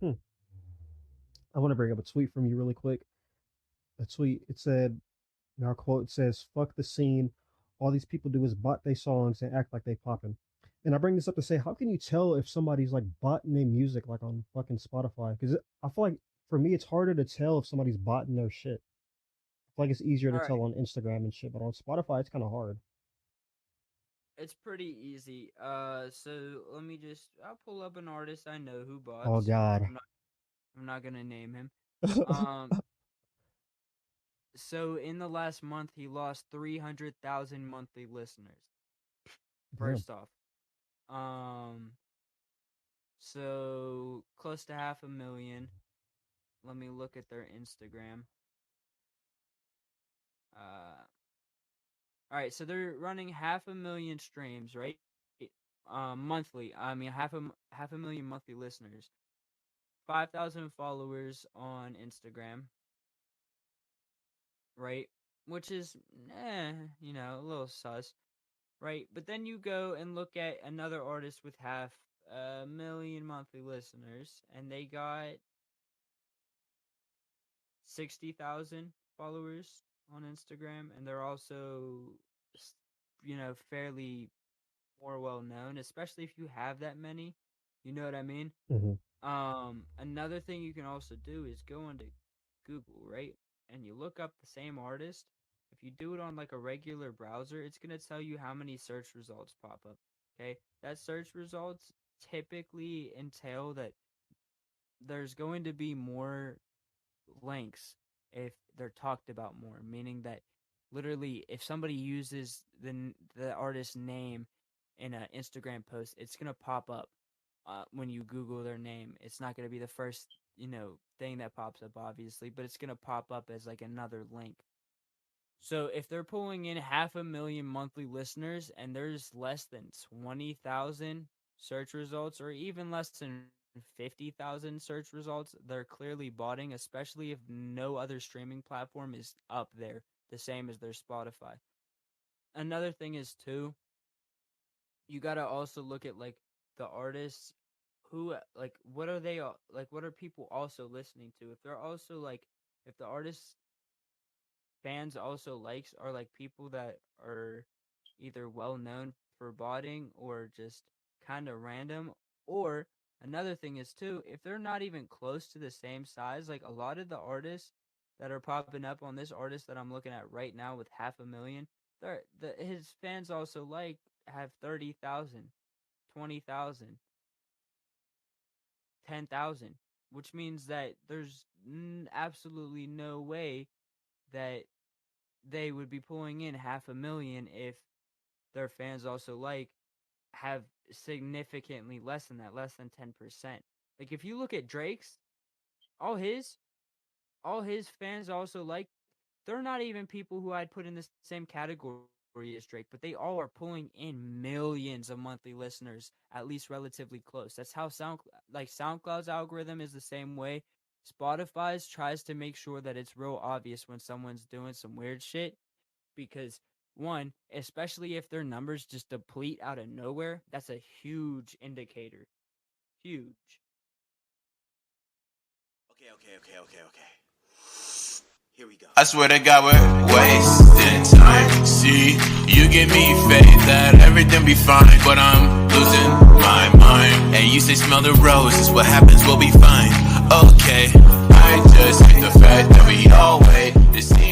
Hmm. I want to bring up a tweet from you really quick. A tweet. It said, and our quote says, "Fuck the scene. All these people do is bot their songs and act like they popping." And I bring this up to say, how can you tell if somebody's like botting their music like on fucking Spotify? Because I feel like for me, it's harder to tell if somebody's botting their shit. I feel like it's easier to All tell right, on Instagram and shit, but on Spotify, it's kind of hard. it's pretty easy. So let me just I'll pull up an artist I know who Oh bots. God. I'm not I'm not gonna name him. Um, so in the last month he lost 300,000 monthly listeners. Damn. First off, um, so close to half a million. Let me look at their Instagram. All right, so they're running half a million streams, right? Monthly. I mean, half a million monthly listeners. 5,000 followers on Instagram, right? Which is, a little sus, right? But then you go and look at another artist with half a million monthly listeners, and they got 60,000 followers on Instagram, and they're also, fairly more well known, especially if you have that many. You know what I mean? Hmm. Another thing you can also do is go into Google, right? And you look up the same artist. If you do it on like a regular browser, it's going to tell you how many search results pop up. Okay? That search results typically entail that there's going to be more links if they're talked about more, meaning that literally if somebody uses the artist's name in an Instagram post, it's gonna pop up when you Google their name. It's not gonna be the first thing that pops up, obviously, but it's gonna pop up as like another link. So if they're pulling in half a million monthly listeners and there's less than 20,000 search results, or even less than 50,000 search results, they're clearly botting, especially if no other streaming platform is up there, the same as their Spotify. Another thing is, too, you got to also look at like the artists who, like, what are they, like, what are people also listening to? If they're also like, if the artists fans also likes are like people that are either well known for botting or just kind of random. Or another thing is, too, if they're not even close to the same size, like a lot of the artists that are popping up on this artist that I'm looking at right now with half a million, his fans also like have 30,000, 20,000, 10,000, which means that there's absolutely no way that they would be pulling in half a million if their fans also like have significantly less than that, less than 10%. Like if you look at Drake's, all his all his fans also like, they're not even people who I'd put in the same category as Drake, but they all are pulling in millions of monthly listeners, at least relatively close. That's how SoundCloud's algorithm is the same way. Spotify's tries to make sure that it's real obvious when someone's doing some weird shit, because one, especially if their numbers just deplete out of nowhere, that's a huge indicator. Huge. Okay. Here we go. I swear to God, we're wasting time. See, you give me faith that everything be fine, but I'm losing my mind. And you say smell the roses, what happens, we'll be fine. Okay, I just hate the fact that we all wait to see.